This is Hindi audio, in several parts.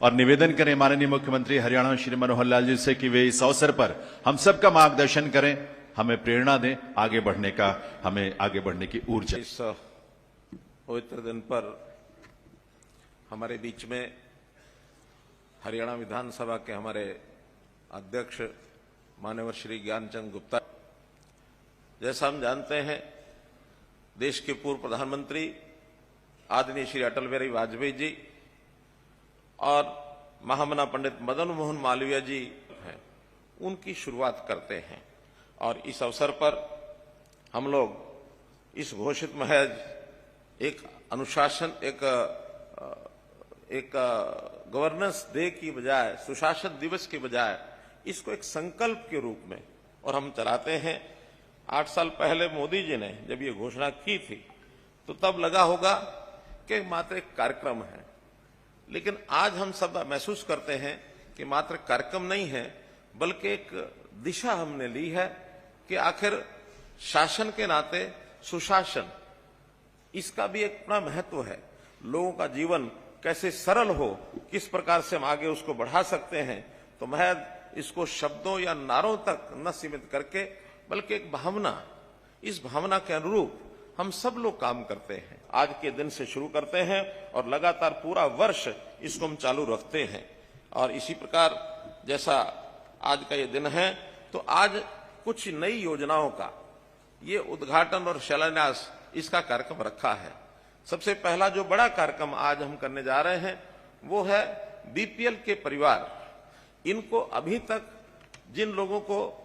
और निवेदन करें माननीय मुख्यमंत्री हरियाणा श्री मनोहर लाल जी से कि वे इस अवसर पर हम सबका मार्गदर्शन करें, हमें प्रेरणा दें आगे बढ़ने का, हमें आगे बढ़ने की ऊर्जा। इस पवित्र दिन पर हमारे बीच में हरियाणा विधानसभा के हमारे अध्यक्ष माननीय श्री ज्ञानचंद गुप्ता, जैसा हम जानते हैं देश के पूर्व प्रधानमंत्री आदरणीय श्री अटल बिहारी वाजपेयी जी और महामना पंडित मदन मोहन मालवीय जी हैं, उनकी शुरुआत करते हैं। और इस अवसर पर हम लोग इस घोषित महज एक अनुशासन एक गवर्नेंस डे की बजाय, सुशासन दिवस की बजाय इसको एक संकल्प के रूप में और हम चलाते हैं। 8 साल पहले मोदी जी ने जब ये घोषणा की थी तो तब लगा होगा कि मात्र एक कार्यक्रम है, लेकिन आज हम सब महसूस करते हैं कि मात्र कार्यक्रम नहीं है बल्कि एक दिशा हमने ली है कि आखिर शासन के नाते सुशासन, इसका भी एक बड़ा महत्व है। लोगों का जीवन कैसे सरल हो, किस प्रकार से हम आगे उसको बढ़ा सकते हैं। तो महज इसको शब्दों या नारों तक न सीमित करके बल्कि एक भावना, इस भावना के अनुरूप हम सब लोग काम करते हैं। आज के दिन से शुरू करते हैं और लगातार पूरा वर्ष इसको हम चालू रखते हैं। और इसी प्रकार जैसा आज का ये दिन है तो आज कुछ नई योजनाओं का ये उद्घाटन और शिलान्यास इसका कार्यक्रम रखा है। सबसे पहला जो बड़ा कार्यक्रम आज हम करने जा रहे हैं वो है बीपीएल के परिवार। इनको अभी तक जिन लोगों को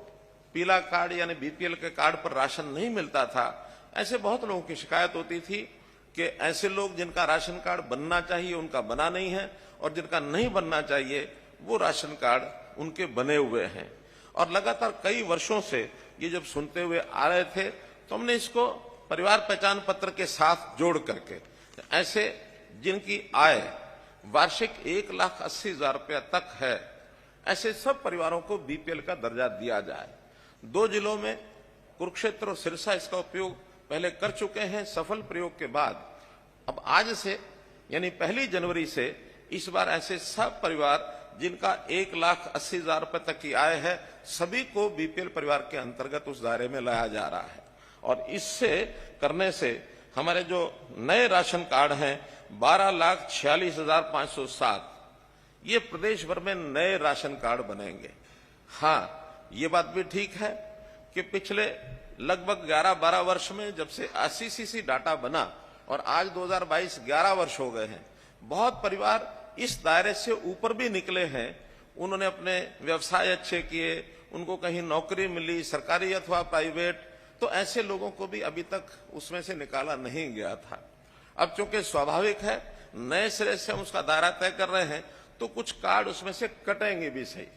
पीला कार्ड यानी बीपीएल के कार्ड पर राशन नहीं मिलता था, ऐसे बहुत लोगों की शिकायत होती थी कि ऐसे लोग जिनका राशन कार्ड बनना चाहिए उनका बना नहीं है और जिनका नहीं बनना चाहिए वो राशन कार्ड उनके बने हुए हैं। और लगातार कई वर्षों से ये जब सुनते हुए आ रहे थे तो हमने इसको परिवार पहचान पत्र के साथ जोड़ करके ऐसे जिनकी आय वार्षिक 1,80,000 रुपया तक है, ऐसे सब परिवारों को बीपीएल का दर्जा दिया जाए। 2 जिलों में कुरुक्षेत्र और सिरसा इसका उपयोग पहले कर चुके हैं। सफल प्रयोग के बाद अब आज से यानी 1 जनवरी से इस बार ऐसे सब परिवार जिनका 1,80,000 रुपए तक की आय है, सभी को बीपीएल परिवार के अंतर्गत उस दायरे में लाया जा रहा है। और इससे करने से हमारे जो नए राशन कार्ड हैं 12,46,507, ये प्रदेश भर में नए राशन कार्ड बनेंगे। हाँ, ये बात भी ठीक है कि पिछले लगभग 11-12 वर्ष में जब से आईसीसीसी डाटा बना और आज 2022 11 वर्ष हो गए हैं, बहुत परिवार इस दायरे से ऊपर भी निकले हैं। उन्होंने अपने व्यवसाय अच्छे किए, उनको कहीं नौकरी मिली, सरकारी अथवा प्राइवेट, तो ऐसे लोगों को भी अभी तक उसमें से निकाला नहीं गया था। अब चूंकि स्वाभाविक है नए सिरे से हम उसका दायरा तय कर रहे हैं तो कुछ कार्ड उसमें से कटेंगे भी। सही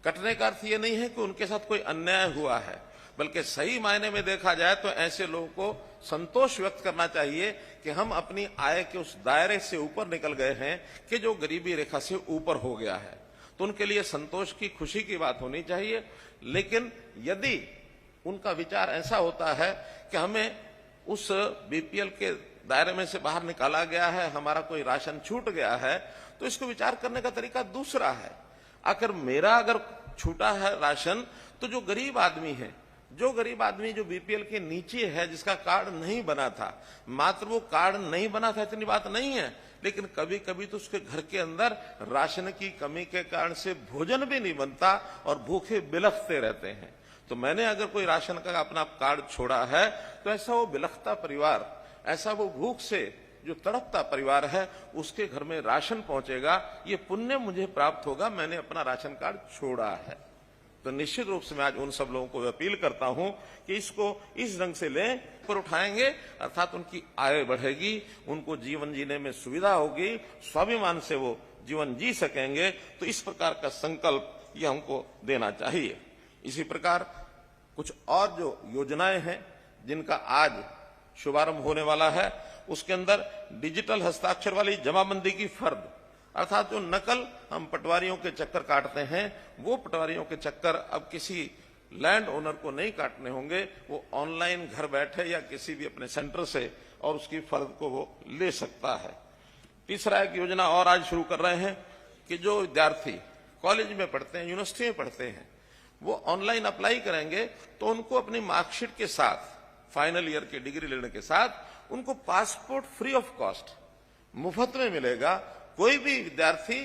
कटने का अर्थ ये नहीं है कि उनके साथ कोई अन्याय हुआ है, बल्कि सही मायने में देखा जाए तो ऐसे लोगों को संतोष व्यक्त करना चाहिए कि हम अपनी आय के उस दायरे से ऊपर निकल गए हैं कि जो गरीबी रेखा से ऊपर हो गया है। तो उनके लिए संतोष की, खुशी की बात होनी चाहिए। लेकिन यदि उनका विचार ऐसा होता है कि हमें उस बीपीएल के दायरे में से बाहर निकाला गया है, हमारा कोई राशन छूट गया है, तो इसको विचार करने का तरीका दूसरा है। आखिर मेरा अगर छूटा है राशन तो जो गरीब आदमी है, जो बीपीएल के नीचे है, जिसका कार्ड नहीं बना था, मात्र वो कार्ड नहीं बना था इतनी बात नहीं है, लेकिन कभी कभी तो उसके घर के अंदर राशन की कमी के कारण से भोजन भी नहीं बनता और भूखे बिलखते रहते हैं। तो मैंने अगर कोई राशन का अपना कार्ड छोड़ा है तो ऐसा वो बिलखता परिवार, ऐसा वो भूख से जो तड़पता परिवार है, उसके घर में राशन पहुंचेगा, ये पुण्य मुझे प्राप्त होगा, मैंने अपना राशन कार्ड छोड़ा है। तो निश्चित रूप से मैं आज उन सब लोगों को अपील करता हूं कि इसको इस ढंग से लें, पर उठाएंगे, अर्थात उनकी आय बढ़ेगी, उनको जीवन जीने में सुविधा होगी, स्वाभिमान से वो जीवन जी सकेंगे। तो इस प्रकार का संकल्प ये हमको देना चाहिए। इसी प्रकार कुछ और जो योजनाएं हैं जिनका आज शुभारंभ होने वाला है, उसके अंदर डिजिटल हस्ताक्षर वाली जमाबंदी की फर्द, अर्थात जो नकल हम पटवारियों के चक्कर काटते हैं, वो पटवारियों के चक्कर अब किसी लैंड ओनर को नहीं काटने होंगे। वो ऑनलाइन घर बैठे या किसी भी अपने सेंटर से और उसकी फर्द को वो ले सकता है। तीसरा एक योजना और आज शुरू कर रहे हैं कि जो विद्यार्थी कॉलेज में पढ़ते हैं, यूनिवर्सिटी में पढ़ते हैं, वो ऑनलाइन अप्लाई करेंगे तो उनको अपनी मार्कशीट के साथ, फाइनल ईयर की डिग्री लेने के साथ उनको पासपोर्ट फ्री ऑफ कॉस्ट मुफ्त में मिलेगा। कोई भी विद्यार्थी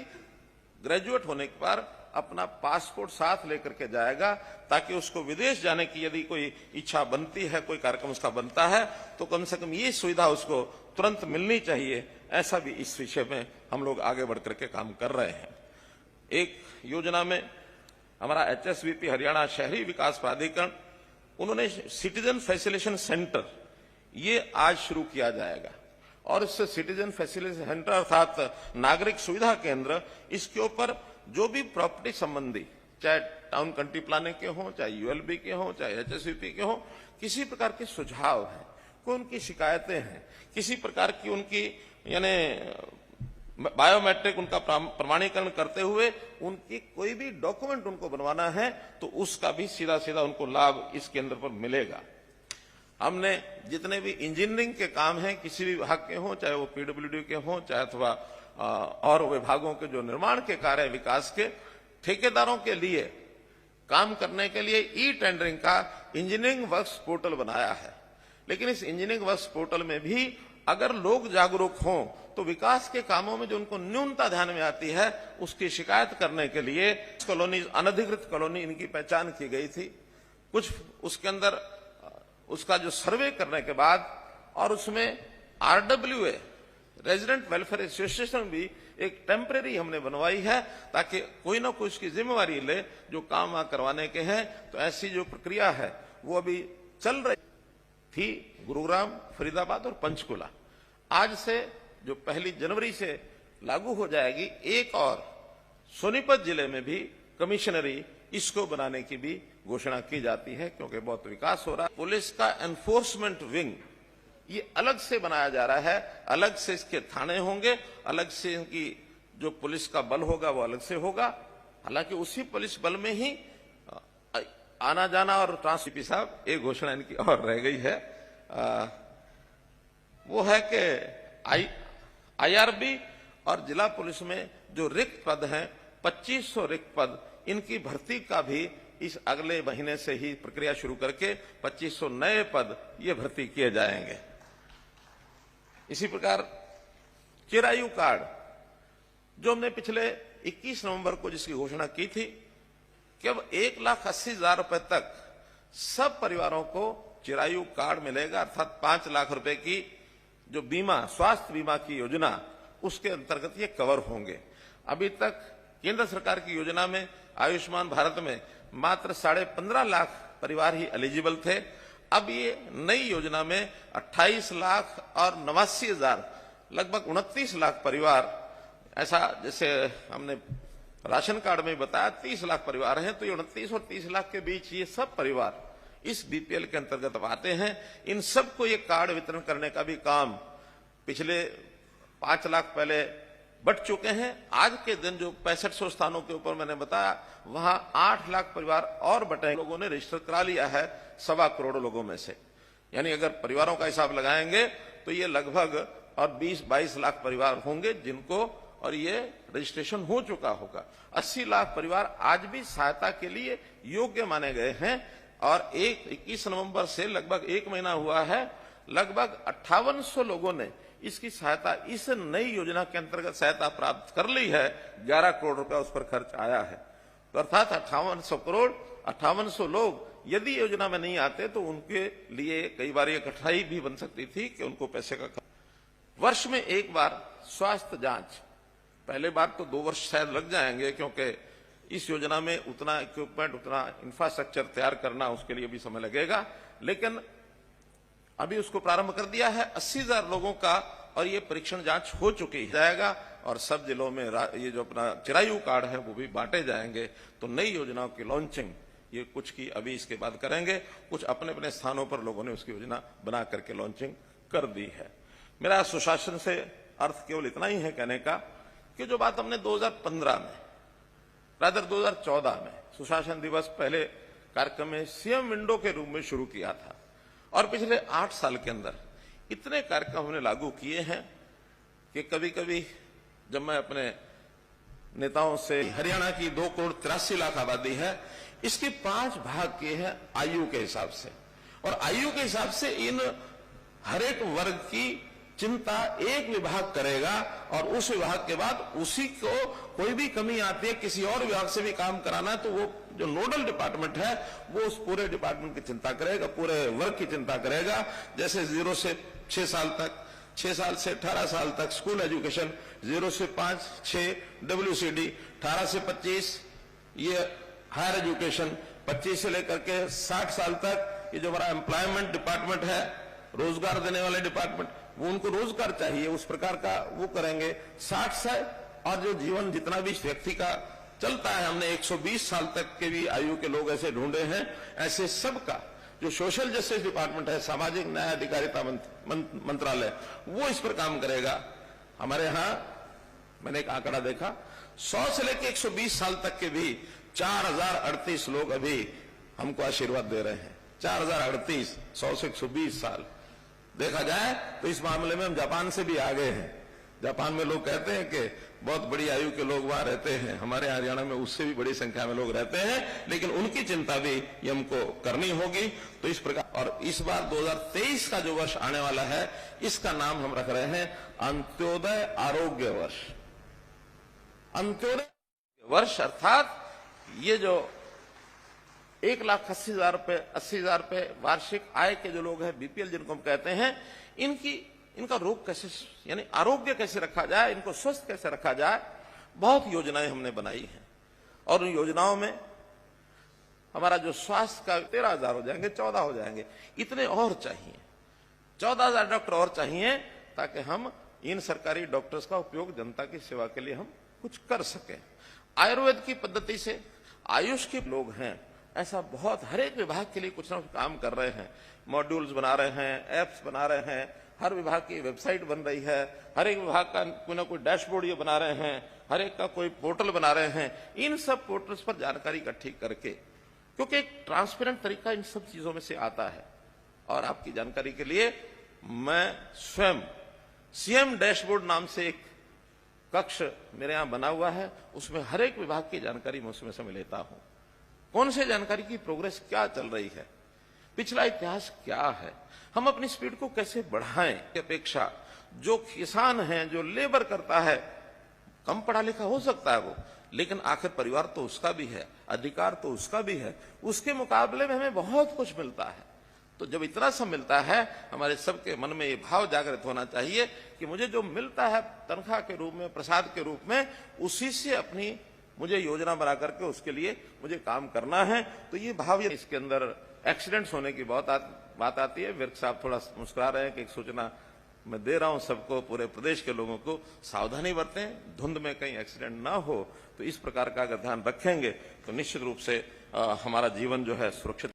ग्रेजुएट होने के बाद अपना पासपोर्ट साथ लेकर के जाएगा, ताकि उसको विदेश जाने की यदि कोई इच्छा बनती है, कोई कार्यक्रम उसका बनता है, तो कम से कम ये सुविधा उसको तुरंत मिलनी चाहिए। ऐसा भी इस विषय में हम लोग आगे बढ़कर के काम कर रहे हैं। एक योजना में हमारा HSVP हरियाणा शहरी विकास प्राधिकरण, उन्होंने सिटीजन फैसिलिटेशन सेंटर ये आज शुरू किया जाएगा, और इससे सिटीजन फैसिलिटेशन सेंटर अर्थात नागरिक सुविधा केंद्र, इसके ऊपर जो भी प्रॉपर्टी संबंधी, चाहे टाउन कंट्री प्लानिंग के हों, चाहे ULB के हों, चाहे HSVP के हों, किसी प्रकार के सुझाव हैं, कोई उनकी शिकायतें हैं, किसी प्रकार की उनकी यानी बायोमेट्रिक उनका प्रमाणीकरण करते हुए उनकी कोई भी डॉक्यूमेंट उनको बनवाना है, तो उसका भी सीधा सीधा उनको लाभ इस केंद्र पर मिलेगा। हमने जितने भी इंजीनियरिंग के काम हैं, किसी भी विभाग के हों, चाहे वो PWD के हों, चाहे अथवा और विभागों के जो निर्माण के कार्य विकास के, ठेकेदारों के लिए काम करने के लिए ई-टेंडरिंग का इंजीनियरिंग वर्क्स पोर्टल बनाया है। लेकिन इस इंजीनियरिंग वर्क्स पोर्टल में भी अगर लोग जागरूक हों तो विकास के कामों में जो उनको न्यूनता ध्यान में आती है, उसकी शिकायत करने के लिए कॉलोनी, अनधिकृत कॉलोनी, इनकी पहचान की गई थी। कुछ उसके अंदर उसका जो सर्वे करने के बाद, और उसमें RWA रेजिडेंट वेलफेयर एसोसिएशन भी एक टेम्परेरी हमने बनवाई है, ताकि कोई ना कोई उसकी जिम्मेवारी ले जो काम वहां करवाने के हैं। तो ऐसी जो प्रक्रिया है वो अभी चल रही थी गुरुग्राम, फरीदाबाद और पंचकुला। आज से जो 1 जनवरी से लागू हो जाएगी, एक और सोनीपत जिले में भी कमिश्नरी इसको बनाने की भी घोषणा की जाती है, क्योंकि बहुत विकास हो रहा है। पुलिस का एनफोर्समेंट विंग ये अलग से बनाया जा रहा है, अलग से इसके थाने होंगे, अलग से इनकी जो पुलिस का बल होगा वो अलग से होगा। हालांकि उसी पुलिस बल में ही आना जाना और ट्रांसपी साहब एक घोषणा इनकी और रह गई है, वो है कि IRB और जिला पुलिस में जो रिक्त पद हैं, 2500 रिक्त पद, इनकी भर्ती का भी इस अगले महीने से ही प्रक्रिया शुरू करके 2500 नए पद ये भर्ती किए जाएंगे। इसी प्रकार चिरायु कार्ड, जो हमने पिछले 21 नवंबर को जिसकी घोषणा की थी कि अब 1,80,000 रुपए तक सब परिवारों को चिरायु कार्ड मिलेगा, अर्थात 5 लाख रुपए की जो बीमा, स्वास्थ्य बीमा की योजना, उसके अंतर्गत ये कवर होंगे। अभी तक केंद्र सरकार की योजना में, आयुष्मान भारत में, मात्र 15.5 लाख परिवार ही एलिजिबल थे। अब ये नई योजना में 28 लाख और 89,000, लगभग 29 लाख परिवार, ऐसा जैसे हमने राशन कार्ड में बताया 30 लाख परिवार हैं, तो ये 29 और 30 लाख के बीच ये सब परिवार इस BPL के अंतर्गत अब आते हैं। इन सबको ये कार्ड वितरण करने का भी काम पिछले 5 लाख पहले बढ़ चुके हैं। आज के दिन जो 6500 स्थानों के ऊपर मैंने बताया, वहां 8 लाख परिवार और बटे लोगों ने रजिस्टर करा लिया है 1.25 करोड़ लोगों में से। यानी अगर परिवारों का हिसाब लगाएंगे तो ये लगभग और 20-22 लाख परिवार होंगे जिनको और ये रजिस्ट्रेशन हो चुका होगा। 80 लाख परिवार आज भी सहायता के लिए योग्य माने गए हैं, और 21 नवंबर से लगभग 1 महीना हुआ है, लगभग 5800 लोगों ने इसकी सहायता, इस नई योजना के अंतर्गत सहायता प्राप्त कर ली है। 11 करोड़ रुपया उस पर खर्च आया है। तो अर्थात 5800 करोड़, 5800 लोग यदि योजना में नहीं आते तो उनके लिए कई बार ये कठिनाई भी बन सकती थी कि उनको पैसे का वर्ष में एक बार स्वास्थ्य जांच, पहले बार तो 2 वर्ष शायद लग जाएंगे, क्योंकि इस योजना में उतना इक्विपमेंट, उतना इंफ्रास्ट्रक्चर तैयार करना, उसके लिए भी समय लगेगा। लेकिन अभी उसको प्रारंभ कर दिया है 80,000 लोगों का, और ये परीक्षण जांच हो चुकी जाएगा, और सब जिलों में ये जो अपना चिरायु कार्ड है वो भी बांटे जाएंगे। तो नई योजनाओं की लॉन्चिंग ये कुछ की अभी इसके बाद करेंगे, कुछ अपने अपने स्थानों पर लोगों ने उसकी योजना बना करके लॉन्चिंग कर दी है। मेरा सुशासन से अर्थ केवल इतना ही है कहने का कि जो बात हमने 2015 में, रादर 2014 में सुशासन दिवस पहले कार्यक्रम में CM विंडो के रूप में शुरू किया था, और पिछले 8 साल के अंदर इतने कार्यक्रम हमने लागू किए हैं कि कभी कभी जब मैं अपने नेताओं से, हरियाणा की 2,83,00,000 आबादी है, इसके 5 भाग किए हैं आयु के हिसाब से, और आयु के हिसाब से इन हर एक वर्ग की चिंता एक विभाग करेगा, और उस विभाग के बाद उसी को कोई भी कमी आती है, किसी और विभाग से भी काम कराना है, तो वो जो नोडल डिपार्टमेंट है वो उस पूरे डिपार्टमेंट की चिंता करेगा, पूरे वर्ग की चिंता करेगा। जैसे 0 से 6 साल तक, 6 साल से 18 साल तक स्कूल एजुकेशन, 0 से 5-6 WCD, 18 से 25 ये हायर एजुकेशन, 25 से लेकर के 60 साल तक ये जो हमारा एम्प्लॉयमेंट डिपार्टमेंट है, रोजगार देने वाले डिपार्टमेंट, वो उनको रोजगार चाहिए उस प्रकार का वो करेंगे। 60 से और जो जीवन जितना भी व्यक्ति का चलता है, हमने 120 साल तक के भी आयु के लोग ऐसे ढूंढे हैं। ऐसे सबका जो सोशल जस्टिस डिपार्टमेंट है, सामाजिक न्याय अधिकारिता मंत्रालय, वो इस पर काम करेगा। हमारे यहां मैंने एक आंकड़ा देखा, 100 से लेकर 120 साल तक के भी 4038 लोग अभी हमको आशीर्वाद दे रहे हैं। 4038, 100 से 120 साल देखा जाए तो इस मामले में हम जापान से भी आगे हैं। जापान में लोग कहते हैं कि बहुत बड़ी आयु के लोग वहां रहते हैं, हमारे हरियाणा में उससे भी बड़ी संख्या में लोग रहते हैं, लेकिन उनकी चिंता भी ये हमको करनी होगी। तो इस प्रकार, और इस बार 2023 का जो वर्ष आने वाला है, इसका नाम हम रख रहे हैं अंत्योदय आरोग्य वर्ष। अंत्योदय वर्ष अर्थात ये जो 1,80,000 रुपए, 80,000 रुपए वार्षिक आय के जो लोग हैं, बीपीएल जिनको हम कहते हैं, इनका रोग कैसे, यानी आरोग्य कैसे रखा जाए, इनको स्वस्थ कैसे रखा जाए, बहुत योजनाएं हमने बनाई हैं। और उन योजनाओं में हमारा जो स्वास्थ्य का 13,000 हो जाएंगे, 14 हो जाएंगे, इतने और चाहिए, 14,000 डॉक्टर और चाहिए, ताकि हम इन सरकारी डॉक्टर्स का उपयोग जनता की सेवा के लिए हम कुछ कर सकें। आयुर्वेद की पद्धति से आयुष के लोग हैं, ऐसा बहुत हर एक विभाग के लिए कुछ ना कुछ काम कर रहे हैं, मॉड्यूल्स बना रहे हैं, एप्स बना रहे हैं, हर विभाग की वेबसाइट बन रही है, हर एक विभाग का कोई ना कोई डैशबोर्ड ये बना रहे हैं, हर एक का कोई पोर्टल बना रहे हैं। इन सब पोर्टल्स पर जानकारी इकट्ठी करके, क्योंकि एक ट्रांसपेरेंट तरीका इन सब चीजों में से आता है। और आपकी जानकारी के लिए मैं स्वयं सीएम डैशबोर्ड नाम से एक कक्ष मेरे यहां बना हुआ है, उसमें हर एक विभाग की जानकारी मैं उसमें से मैं लेता हूं। कौन से जानकारी की प्रोग्रेस क्या चल रही है, पिछला इतिहास क्या है, हम अपनी स्पीड को कैसे बढ़ाएं। की अपेक्षा जो किसान है, जो लेबर करता है, कम पढ़ा लिखा हो सकता है वो, लेकिन आखिर परिवार तो उसका भी है, अधिकार तो उसका भी है, उसके मुकाबले में हमें बहुत कुछ मिलता है। तो जब इतना सब मिलता है, हमारे सबके मन में ये भाव जागृत होना चाहिए कि मुझे जो मिलता है तनख्वाह के रूप में, प्रसाद के रूप में, उसी से अपनी मुझे योजना बना करके उसके लिए मुझे काम करना है। तो ये भाव, इसके अंदर एक्सीडेंट्स होने की बहुत बात आती है। विर्क साहब थोड़ा मुस्कुरा रहे हैं कि एक सूचना मैं दे रहा हूं सबको, पूरे प्रदेश के लोगों को, सावधानी बरतें, धुंध में कहीं एक्सीडेंट ना हो। तो इस प्रकार का अगर ध्यान रखेंगे तो निश्चित रूप से हमारा जीवन जो है सुरक्षित